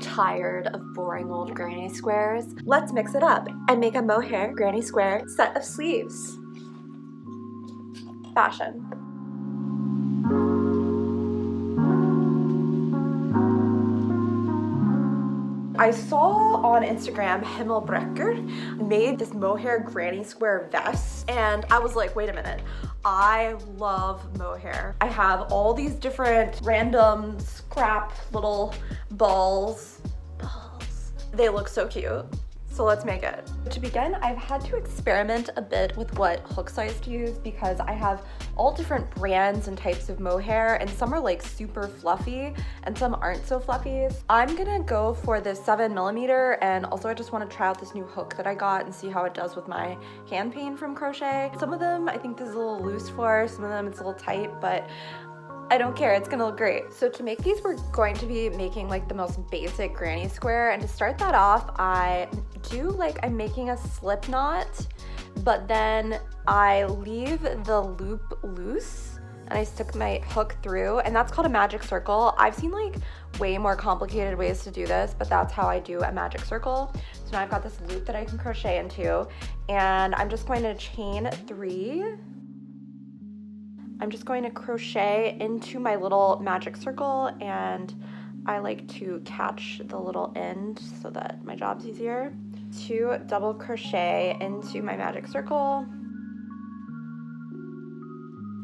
Tired of boring old granny squares? Let's mix it up and make a mohair granny square set of sleeves. Fashion. I saw on Instagram Ribblr made this mohair granny square vest, and I was like, wait a minute, I love mohair. I have all these different random scrap little balls. They look so cute. So let's make it. To begin, I've had to experiment a bit with what hook size to use because I have all different brands and types of mohair, and some are like super fluffy and some aren't so fluffy. I'm gonna go for this 7mm, and also I just want to try out this new hook that I got and see how it does with my hand pain from crochet. Some of them I think this is a little loose for, some of them it's a little tight, but I don't care, it's gonna look great. So to make these, we're going to be making like the most basic granny square, and to start that off, I'm making a slip knot, but then I leave the loop loose and I stick my hook through, and that's called a magic circle. I've seen like way more complicated ways to do this, but that's how I do a magic circle. So now I've got this loop that I can crochet into, and I'm just going to chain 3. I'm just going to crochet into my little magic circle, and I like to catch the little end so that my job's easier. 2 double crochet into my magic circle.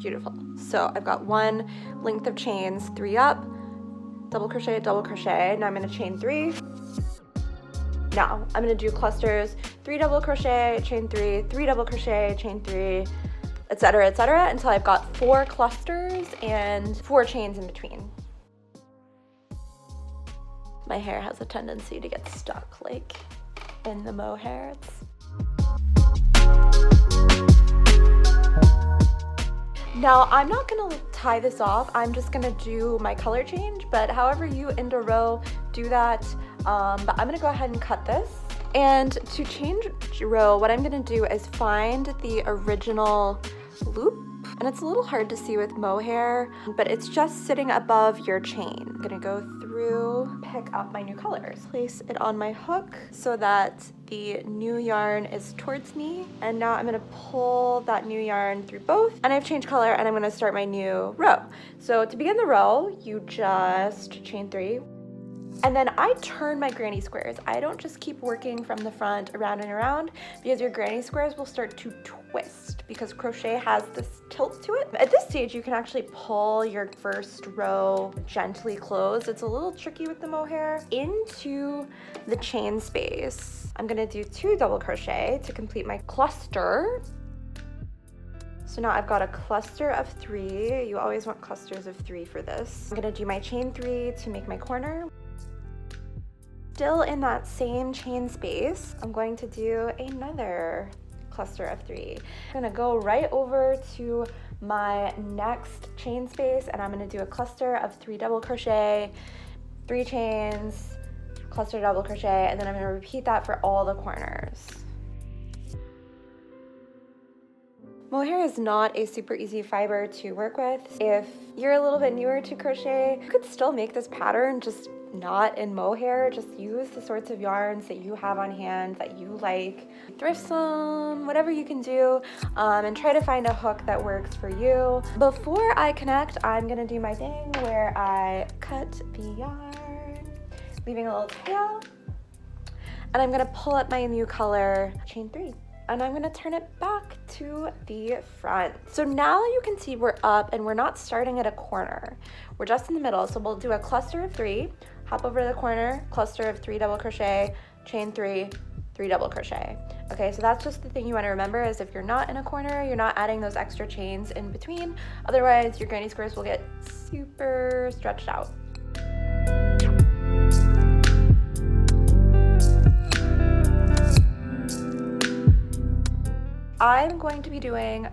Beautiful. So I've got 1 length of chains, 3 up, double crochet, double crochet. Now I'm going to chain 3. Now I'm going to do clusters, 3 double crochet, chain 3, 3 double crochet, chain 3, etc., until I've got 4 clusters and 4 chains in between. My hair has a tendency to get stuck like in the mohair. Now I'm not gonna tie this off, I'm just gonna do my color change, but however you end a row, do that. But I'm gonna go ahead and cut this. And to change row, what I'm gonna do is find the original loop, and it's a little hard to see with mohair, but it's just sitting above your chain. I'm gonna go through, pick up my new colors, place it on my hook so that the new yarn is towards me, and now I'm gonna pull that new yarn through both, and I've changed color, and I'm gonna start my new row. So to begin the row, you just chain 3. And then I turn my granny squares. I don't just keep working from the front around and around, because your granny squares will start to twist because crochet has this tilt to it. At this stage, you can actually pull your first row gently closed. It's a little tricky with the mohair. Into the chain space, I'm gonna do 2 double crochet to complete my cluster. So now I've got a cluster of 3. You always want clusters of 3 for this. I'm gonna do my chain 3 to make my corner. Still in that same chain space, I'm going to do another cluster of 3. I'm gonna go right over to my next chain space, and I'm gonna do a cluster of 3 double crochet, 3 chains, cluster double crochet, and then I'm gonna repeat that for all the corners. Mohair is not a super easy fiber to work with. If you're a little bit newer to crochet, you could still make this pattern, just not in mohair. Just use the sorts of yarns that you have on hand that you like. Thrift some, whatever you can do, and try to find a hook that works for you. Before I connect, I'm gonna do my thing where I cut the yarn, leaving a little tail, and I'm gonna pull up my new color, chain 3. And I'm gonna turn it back to the front. So now you can see we're up and we're not starting at a corner. We're just in the middle. So we'll do a cluster of 3, hop over the corner, cluster of 3 double crochet, chain 3, 3 double crochet. Okay, so that's just the thing you wanna remember, is if you're not in a corner, you're not adding those extra chains in between. Otherwise, your granny squares will get super stretched out. I'm going to be doing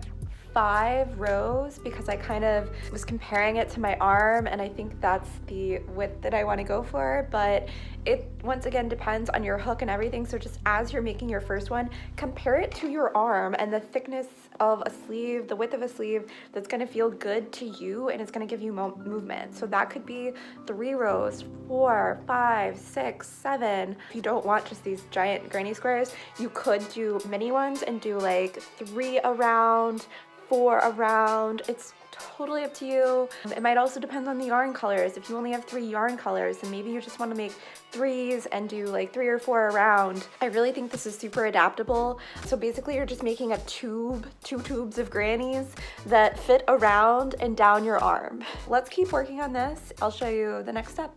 5 rows because I kind of was comparing it to my arm, and I think that's the width that I want to go for, but it once again depends on your hook and everything. So just as you're making your first one, compare it to your arm and the thickness of a sleeve, the width of a sleeve that's gonna feel good to you and it's gonna give you movement. So that could be 3 rows, 4, 5, 6, 7. If you don't want just these giant granny squares, you could do mini ones and do like 3 around, 4 around. It's totally up to you. It might also depend on the yarn colors. If you only have 3 yarn colors, then maybe you just want to make 3s and do like 3 or 4 around. I really think this is super adaptable. So basically you're just making a tube, 2 tubes of grannies that fit around and down your arm. Let's keep working on this. I'll show you the next step.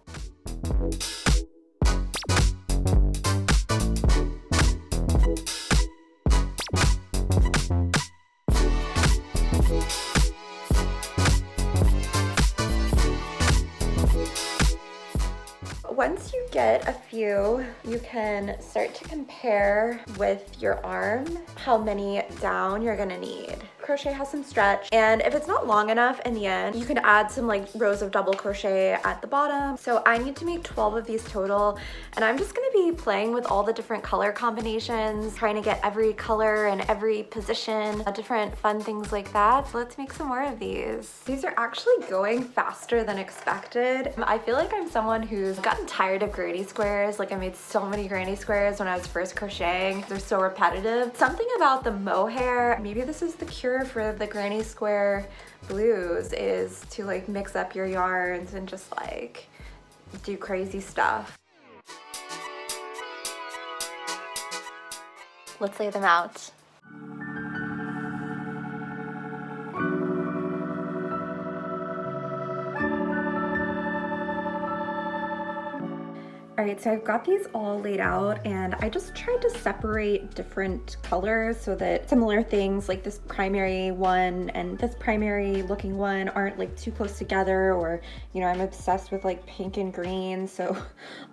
Once you get a few, you can start to compare with your arm how many down you're gonna need. Crochet has some stretch, and if it's not long enough in the end, you can add some like rows of double crochet at the bottom. So I need to make 12 of these total, and I'm just gonna be playing with all the different color combinations, trying to get every color and every position, different fun things like that. So let's make some more of these. These are actually going faster than expected. I feel like I'm someone who's gotten tired of granny squares. Like I made so many granny squares when I was first crocheting. They're so repetitive. Something about the mohair, maybe this is the cure for the granny square blues, is to like mix up your yarns and just like do crazy stuff. Let's lay them out. All right, so I've got these all laid out, and I just tried to separate different colors so that similar things like this primary one and this primary looking one aren't like too close together, or, you know, I'm obsessed with like pink and green, so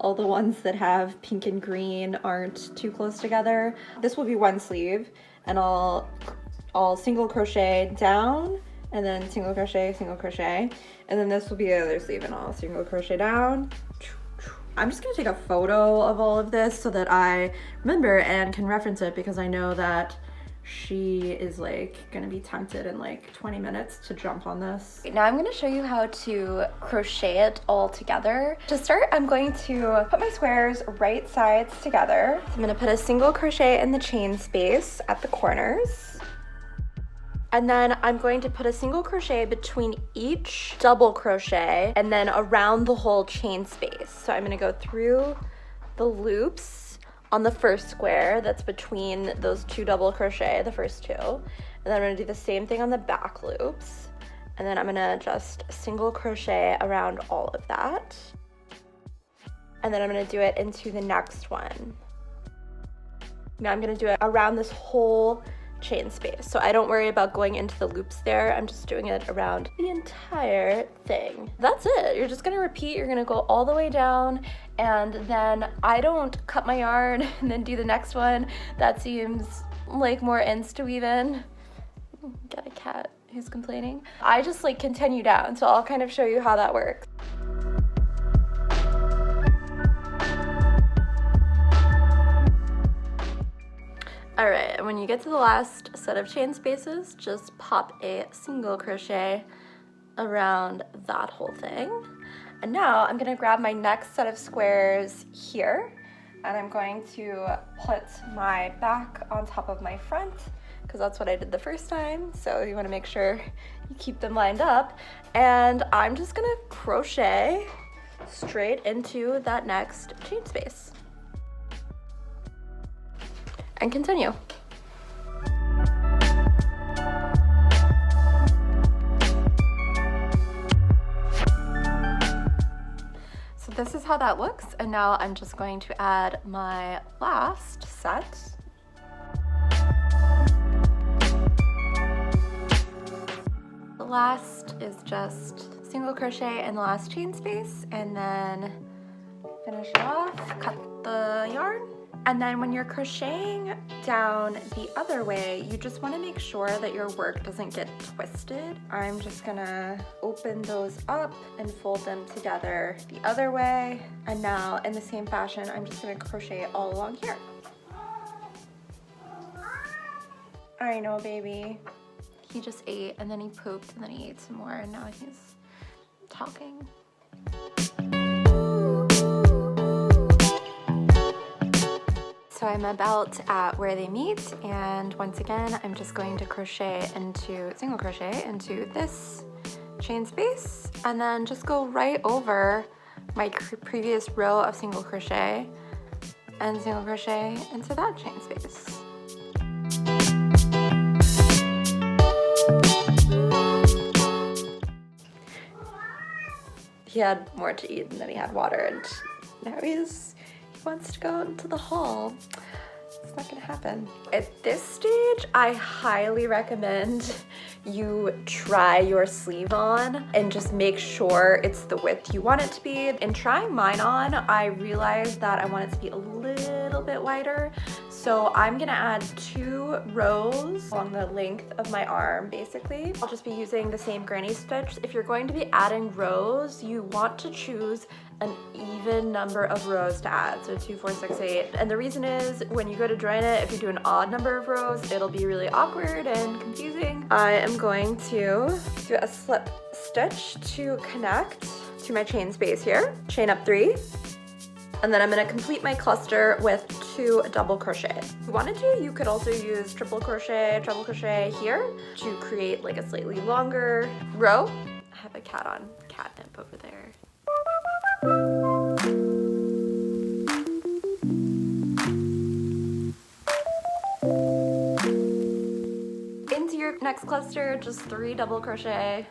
all the ones that have pink and green aren't too close together. This will be one sleeve, and I'll single crochet down, and then single crochet, and then this will be the other sleeve, and I'll single crochet down. I'm just gonna take a photo of all of this so that I remember and can reference it, because I know that she is like gonna be tempted in like 20 minutes to jump on this. Now I'm gonna show you how to crochet it all together. To start, I'm going to put my squares right sides together. So I'm gonna put a single crochet in the chain space at the corners. And then I'm going to put a single crochet between each double crochet and then around the whole chain space. So I'm gonna go through the loops on the first square that's between those 2 double crochet, the first 2. And then I'm gonna do the same thing on the back loops. And then I'm gonna just single crochet around all of that. And then I'm gonna do it into the next one. Now I'm gonna do it around this whole chain space, so I don't worry about going into the loops there. I'm just doing it around the entire thing. That's it. You're just gonna repeat. You're gonna go all the way down, and then I don't cut my yarn and then do the next one. That seems like more insta weave-in. Got a cat who's complaining. I just like continue down, so I'll kind of show you how that works. All right, and when you get to the last set of chain spaces, just pop a single crochet around that whole thing. And now I'm gonna grab my next set of squares here, and I'm going to put my back on top of my front, because that's what I did the first time. So you wanna make sure you keep them lined up. And I'm just gonna crochet straight into that next chain space. And continue. So this is how that looks, and now I'm just going to add my last set. The last is just single crochet in the last chain space, and then finish it off, cut the yarn. And then when you're crocheting down the other way, you just want to make sure that your work doesn't get twisted. I'm just gonna open those up and fold them together the other way. And now in the same fashion, I'm just gonna crochet all along here. I know, baby. He just ate and then he pooped and then he ate some more and now he's talking. So I'm about at where they meet, and once again I'm just going to single crochet into this chain space and then just go right over my previous row of single crochet and single crochet into that chain space. He had more to eat and then he had water, and now he wants to go out into the hall. It's not gonna happen. At this stage, I highly recommend you try your sleeve on and just make sure it's the width you want it to be. In trying mine on, I realized that I want it to be a little bit wider. So I'm gonna add 2 rows along the length of my arm, basically. I'll just be using the same granny stitch. If you're going to be adding rows, you want to choose an even number of rows to add, so 2, 4, 6, 8. And the reason is, when you go to join it, if you do an odd number of rows, it'll be really awkward and confusing. I am going to do a slip stitch to connect to my chain space here. Chain up 3. And then I'm gonna complete my cluster with 2 double crochet. If you wanted to, you could also use triple crochet, treble crochet here to create like a slightly longer row. I have a cat on catnip over there. Into your next cluster, just 3 double crochet,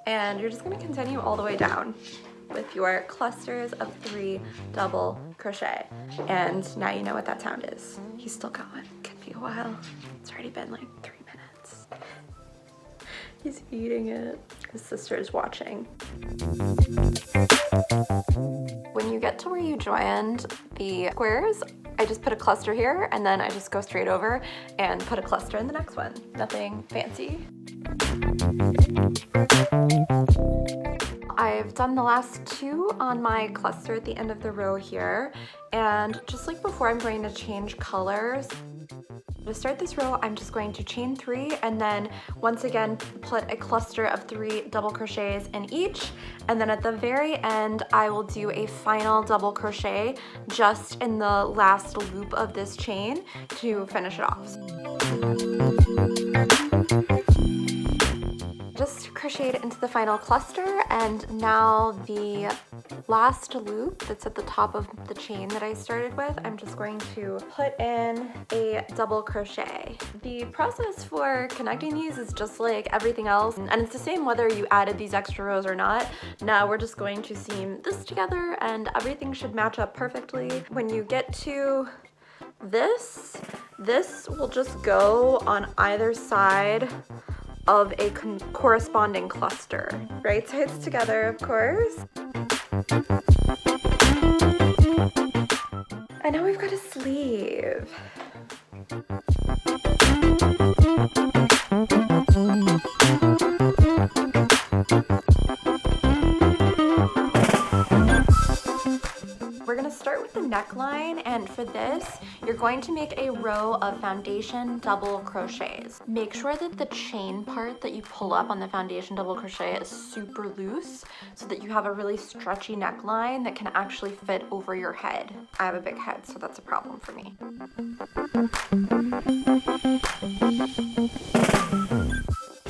and you're just gonna continue all the way down with your clusters of 3 double crochet. And now you know what that sound is. He's still going. Could be a while. It's already been like 3 minutes. He's eating it. His sister is watching. When you get to where you joined the squares, I just put a cluster here and then I just go straight over and put a cluster in the next one. Nothing fancy. I've done the last 2 on my cluster at the end of the row here, and just like before, I'm going to change colors. To start this row, I'm just going to chain 3 and then once again put a cluster of 3 double crochets in each, and then at the very end I will do a final double crochet just in the last loop of this chain to finish it off. Just crocheted into the final cluster, and now the last loop that's at the top of the chain that I started with, I'm just going to put in a double crochet. The process for connecting these is just like everything else, and it's the same whether you added these extra rows or not. Now we're just going to seam this together and everything should match up perfectly. When you get to this will just go on either side of a corresponding cluster. Right sides together, of course. And now we've got a sleeve. We're gonna start with the neckline, and for this, you're going to make a row of foundation double crochets. Make sure that the chain part that you pull up on the foundation double crochet is super loose so that you have a really stretchy neckline that can actually fit over your head. I have a big head, so that's a problem for me.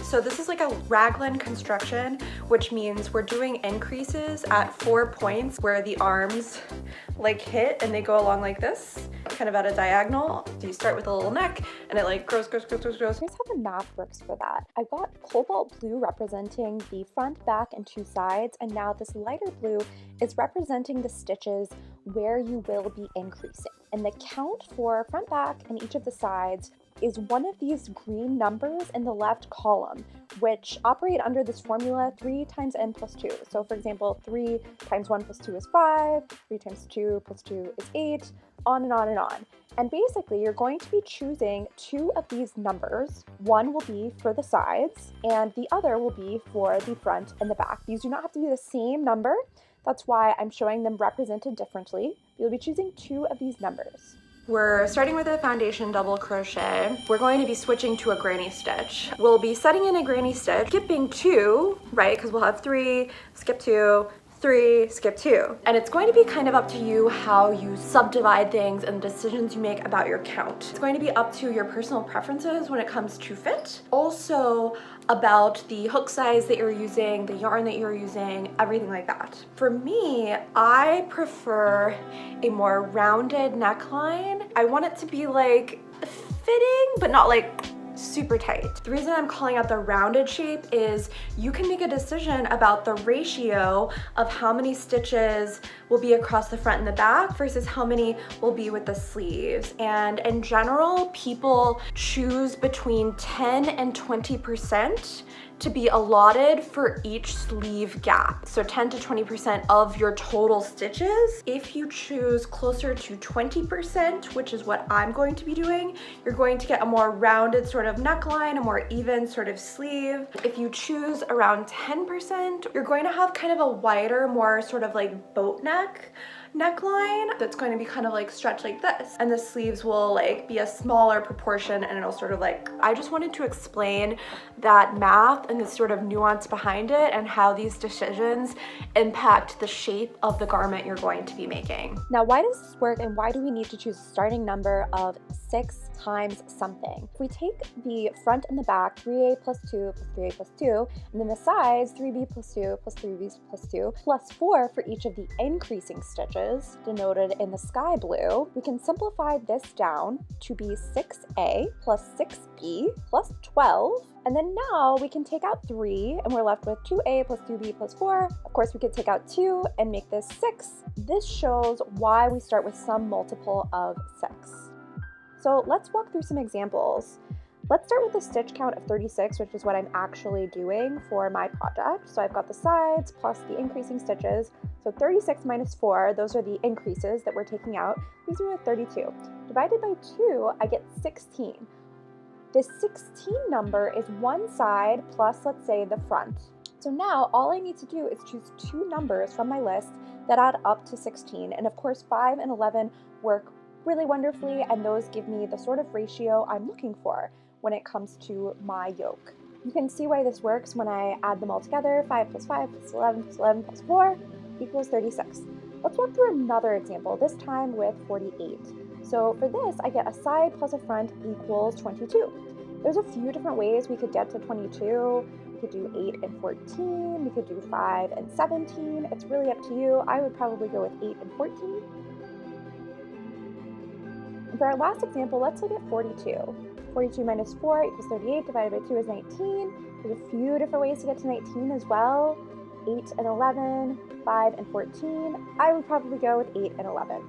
So this is like a raglan construction, which means we're doing increases at 4 points where the arms like hit and they go along like this, kind of at a diagonal. So you start with a little neck and it like grows. Here's how the math works for that. I've got cobalt blue representing the front, back, and 2 sides, and now this lighter blue is representing the stitches where you will be increasing. And the count for front, back, and each of the sides is one of these green numbers in the left column, which operate under this formula 3 times n plus 2. So for example, 3 times 1 plus 2 is 5, 3 times 2 plus 2 is 8, on and on and on. And basically you're going to be choosing 2 of these numbers. One will be for the sides and the other will be for the front and the back. These do not have to be the same number. That's why I'm showing them represented differently. You'll be choosing 2 of these numbers. We're starting with a foundation double crochet. We're going to be switching to a granny stitch. We'll be setting in a granny stitch, skipping 2, right? Because we'll have 3, skip 2, 3, skip 2. And it's going to be kind of up to you how you subdivide things and the decisions you make about your count. It's going to be up to your personal preferences when it comes to fit. Also about the hook size that you're using, the yarn that you're using, everything like that. For me, I prefer a more rounded neckline. I want it to be like fitting, but not like super tight. The reason I'm calling out the rounded shape is you can make a decision about the ratio of how many stitches will be across the front and the back versus how many will be with the sleeves. And in general, people choose between 10 and 20% to be allotted for each sleeve gap. So 10 to 20% of your total stitches. If you choose closer to 20%, which is what I'm going to be doing, you're going to get a more rounded sort of neckline, a more even sort of sleeve. If you choose around 10%, you're going to have kind of a wider, more sort of like boat neckline that's going to be kind of like stretched like this, and the sleeves will like be a smaller proportion, and it'll sort of like, I just wanted to explain that math and the sort of nuance behind it and how these decisions impact the shape of the garment you're going to be making. Now, why does this work, and why do we need to choose a starting number of 6 times something? If we take the front and the back, 3A plus 2 plus 3A plus 2, and then the sides, 3B plus 2 plus 3B plus 2 plus 4 for each of the increasing stitches denoted in the sky blue, we can simplify this down to be 6A plus 6B plus 12. And then now we can take out 3 and we're left with 2A plus 2B plus 4. Of course, we could take out 2 and make this 6. This shows why we start with some multiple of 6. So let's walk through some examples. Let's start with a stitch count of 36, which is what I'm actually doing for my project. So I've got the sides plus the increasing stitches. So 36 minus 4, those are the increases that we're taking out, leaves me with 32. Divided by 2, I get 16. This 16 number is one side plus, let's say, the front. So now all I need to do is choose 2 numbers from my list that add up to 16. And of course, 5 and 11 work really wonderfully, and those give me the sort of ratio I'm looking for when it comes to my yoke. You can see why this works when I add them all together. 5 plus 5 plus 11 plus 11 plus 4 equals 36. Let's walk through another example, this time with 48. So for this, I get a side plus a front equals 22. There's a few different ways we could get to 22. We could do 8 and 14. We could do 5 and 17. It's really up to you. I would probably go with 8 and 14. And for our last example, let's look at 42. 42 minus 4 equals 38, divided by 2 is 19. There's a few different ways to get to 19 as well. 8 and 11, 5 and 14. I would probably go with 8 and 11.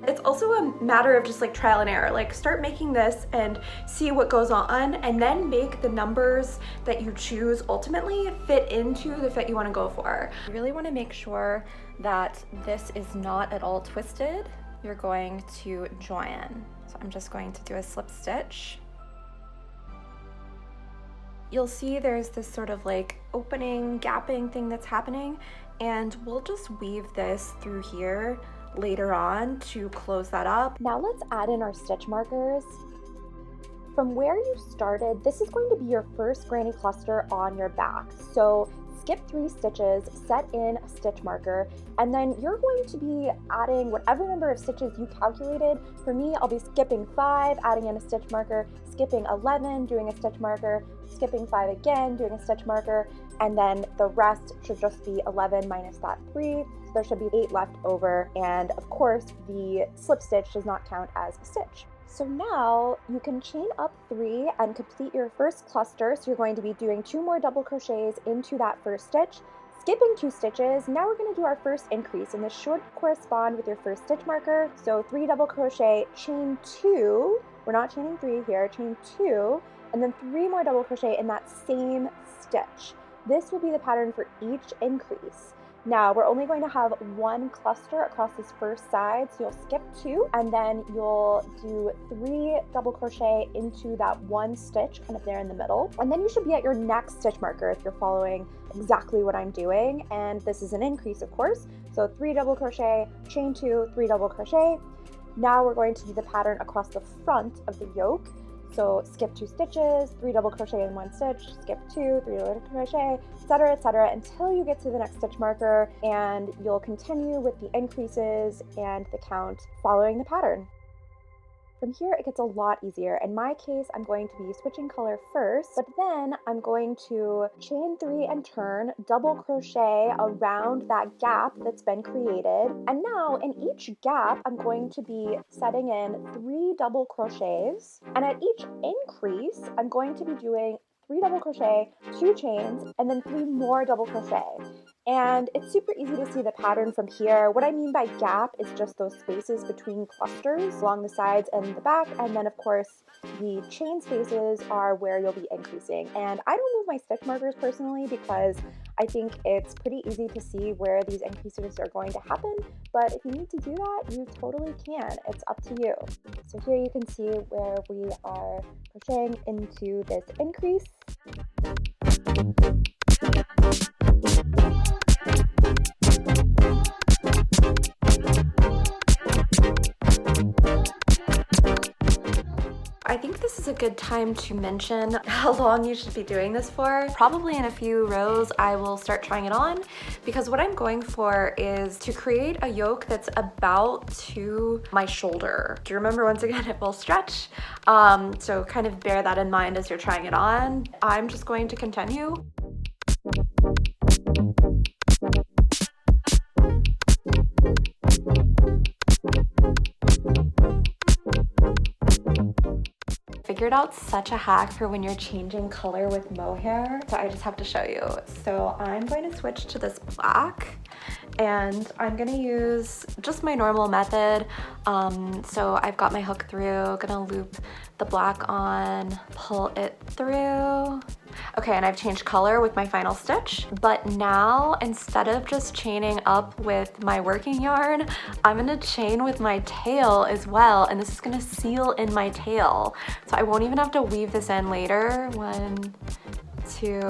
It's also a matter of just like trial and error. Like start making this and see what goes on, and then make the numbers that you choose ultimately fit into the fit you want to go for. You really want to make sure that this is not at all twisted. You're going to join. So I'm just going to do a slip stitch. You'll see there's this sort of like opening, gapping thing that's happening, and we'll just weave this through here later on to close that up. Now let's add in our stitch markers. From where you started, this is going to be your first granny cluster on your back. So skip 3 stitches, set in a stitch marker, and then you're going to be adding whatever number of stitches you calculated. For me, I'll be skipping 5, adding in a stitch marker, skipping 11, doing a stitch marker, skipping 5 again, doing a stitch marker, and then the rest should just be 11 minus that 3. So there should be 8 left over, and of course, the slip stitch does not count as a stitch. So now you can chain up 3 and complete your first cluster. So you're going to be doing 2 more double crochets into that first stitch, skipping 2 stitches. Now we're going to do our first increase, and this should correspond with your first stitch marker. So 3 double crochet, chain 2. We're not chaining 3 here, chain 2, and then 3 more double crochet in that same stitch. This will be the pattern for each increase. Now we're only going to have 1 cluster across this first side, so you'll skip 2 and then you'll do 3 double crochet into that 1 stitch kind of there in the middle, and then you should be at your next stitch marker if you're following exactly what I'm doing. And this is an increase, of course, So 3 double crochet, chain 2, 3 double crochet. Now we're going to do the pattern across the front of the yoke. So skip 2 stitches, 3 double crochet in 1 stitch, skip 2, 3 double crochet, etc., until you get to the next stitch marker, and you'll continue with the increases and the count following the pattern. From here, it gets a lot easier. In my case, I'm going to be switching color first, but then I'm going to chain 3 and turn, double crochet around that gap that's been created. And now in each gap, I'm going to be setting in 3 double crochets. And at each increase, I'm going to be doing 3 double crochet, 2 chains, and then 3 more double crochet. And it's super easy to see the pattern from here. What I mean by gap is just those spaces between clusters along the sides and the back. And then of course, the chain spaces are where you'll be increasing. And I don't move my stitch markers personally because I think it's pretty easy to see where these increases are going to happen. But if you need to do that, you totally can. It's up to you. So here you can see where we are crocheting into this increase. I think this is a good time to mention how long you should be doing this for. Probably in a few rows I will start trying it on, because what I'm going for is to create a yoke that's about to my shoulder. Do you remember, once again, it will stretch? So kind of bear that in mind as you're trying it on. I'm just going to continue. Figured out such a hack for when you're changing color with mohair, so I just have to show you. So I'm going to switch to this black, and I'm gonna use just my normal method. So I've got my hook through, gonna loop the black on, pull it through. Okay, and I've changed color with my final stitch, but now instead of just chaining up with my working yarn, I'm gonna chain with my tail as well, and this is gonna seal in my tail. So I won't even have to weave this in later. 1, 2,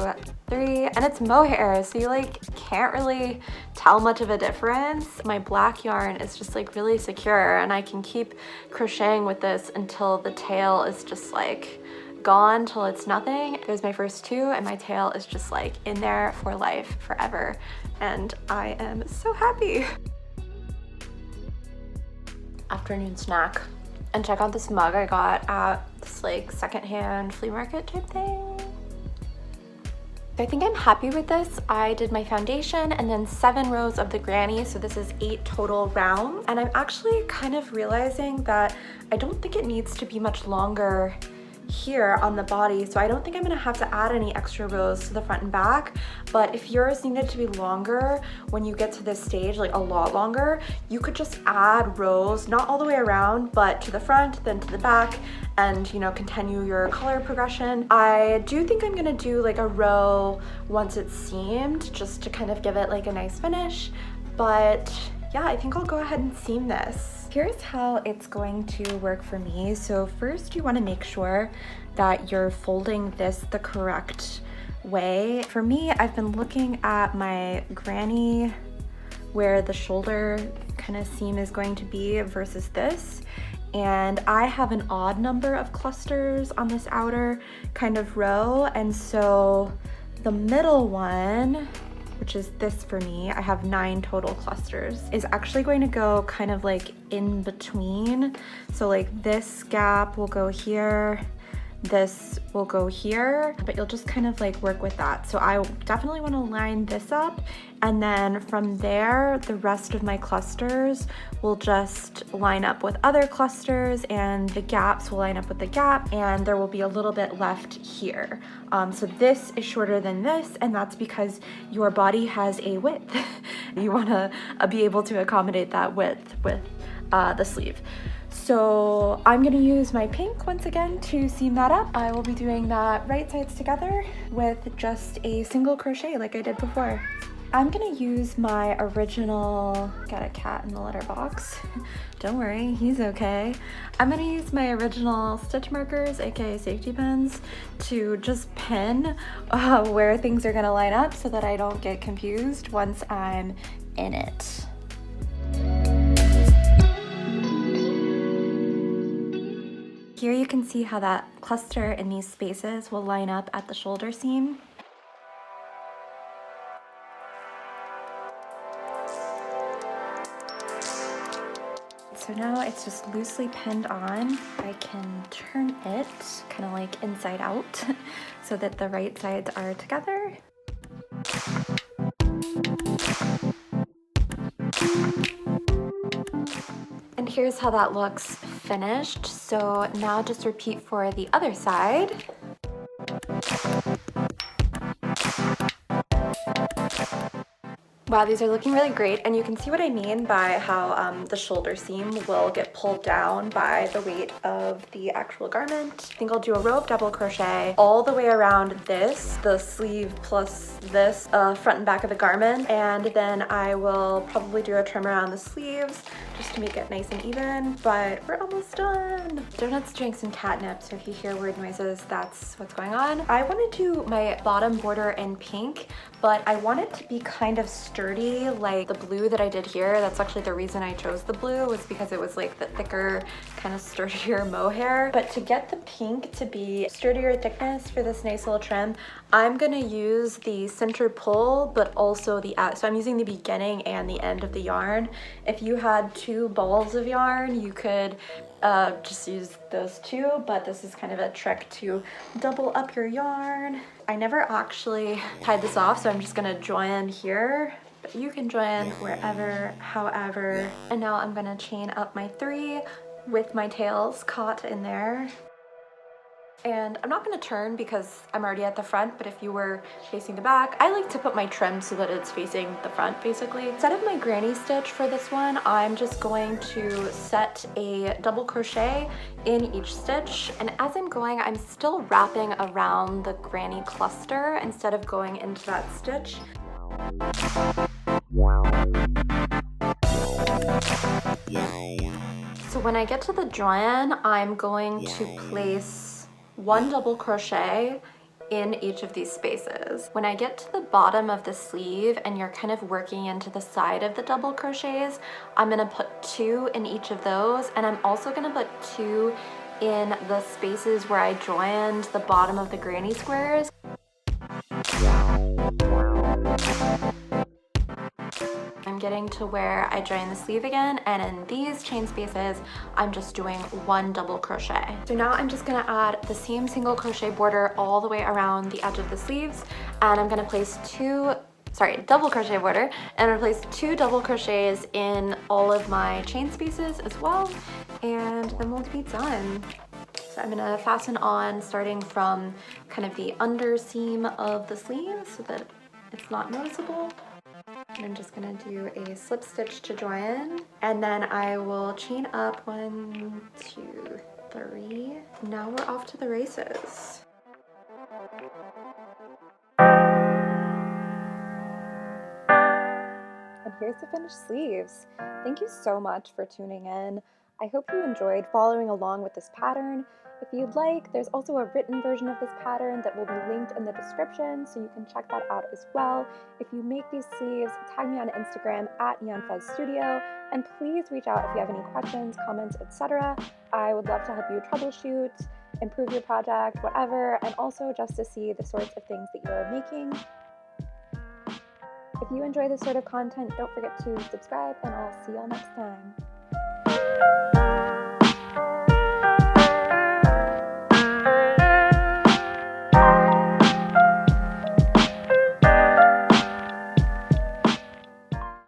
3, and it's mohair, so you like can't really tell much of a difference. My black yarn is just like really secure, and I can keep crocheting with this until the tail is just like gone, till it's nothing. There's my first 2, and my tail is just like in there for life, forever, and I am so happy. Afternoon snack. And check out this mug I got at this like secondhand flea market type thing. I think I'm happy with this. I did my foundation and then 7 rows of the granny, so this is 8 total rounds. And I'm actually kind of realizing that I don't think it needs to be much longer here on the body, so I don't think I'm gonna have to add any extra rows to the front and back. But if yours needed to be longer when you get to this stage, like a lot longer, you could just add rows, not all the way around, but to the front, then to the back, and you know, continue your color progression. I do think I'm gonna do like a row once it's seamed, just to kind of give it like a nice finish. But yeah, I think I'll go ahead and seam this. Here's how it's going to work for me. So first you want to make sure that you're folding this the correct way. For me, I've been looking at my granny where the shoulder kind of seam is going to be versus this. And I have an odd number of clusters on this outer kind of row. And so the middle one, which is this for me, I have 9 total clusters, is actually going to go kind of like in between. So like this gap will go here, this will go here, but you'll just kind of like work with that. So I definitely want to line this up, and then from there the rest of my clusters will just line up with other clusters, and the gaps will line up with the gap, and there will be a little bit left here. So this is shorter than this, and that's because your body has a width. You want to be able to accommodate that width with the sleeve. So I'm gonna use my pink once again to seam that up. I will be doing that right sides together with just a single crochet like I did before. I'm gonna use my original, got a cat in the litter box. Don't worry, he's okay. I'm gonna use my original stitch markers, aka safety pins, to just pin where things are gonna line up so that I don't get confused once I'm in it. here you can see how that cluster in these spaces will line up at the shoulder seam. So now it's just loosely pinned on. I can turn it kind of like inside out so that the right sides are together. And here's how that looks finished. So now just repeat for the other side. Wow, these are looking really great, and you can see what I mean by how the shoulder seam will get pulled down by the weight of the actual garment. I think I'll do a row of double crochet all the way around this, the sleeve plus this front and back of the garment, and then I will probably do a trim around the sleeves just to make it nice and even, but we're almost done. Donuts, drinks, and catnip, so if you hear weird noises, that's what's going on. I want to do my bottom border in pink, but I want it to be kind of sturdy like the blue that I did here. That's actually the reason I chose the blue, was because it was like the thicker, kind of sturdier mohair. But to get the pink to be sturdier thickness for this nice little trim, I'm gonna use the center pull, but also the so I'm using the beginning and the end of the yarn. If you had two balls of yarn, you could just use those two, but this is kind of a trick to double up your yarn. I never actually tied this off, so I'm just gonna join here, but you can join wherever, however. And now I'm gonna chain up my 3 with my tails caught in there. And I'm not gonna turn because I'm already at the front, but if you were facing the back, I like to put my trim so that it's facing the front basically. Instead of my granny stitch for this one, I'm just going to set a double crochet in each stitch. And as I'm going, I'm still wrapping around the granny cluster instead of going into that stitch. So when I get to the join, I'm going to place 1 double crochet in each of these spaces. When I get to the bottom of the sleeve and you're kind of working into the side of the double crochets, I'm gonna put 2 in each of those, and I'm also gonna put 2 in the spaces where I joined the bottom of the granny squares. I'm getting to where I join the sleeve again, and in these chain spaces, I'm just doing 1 double crochet. So now I'm just gonna add the same single crochet border all the way around the edge of the sleeves, and I'm gonna place double crochet border, and replace 2 double crochets in all of my chain spaces as well, and then we'll be done. So I'm gonna fasten on starting from kind of the under seam of the sleeve so that it's not noticeable. I'm just gonna do a slip stitch to join, and then I will chain up 1, 2, 3. Now we're off to the races. And here's the finished sleeves. Thank you so much for tuning in. I hope you enjoyed following along with this pattern. If you'd like, there's also a written version of this pattern that will be linked in the description, so you can check that out as well. If you make these sleeves, tag me on Instagram at YeonFuzStudio, and please reach out if you have any questions, comments, etc. I would love to help you troubleshoot, improve your project, whatever, and also just to see the sorts of things that you're making. If you enjoy this sort of content, don't forget to subscribe, and I'll see y'all next time.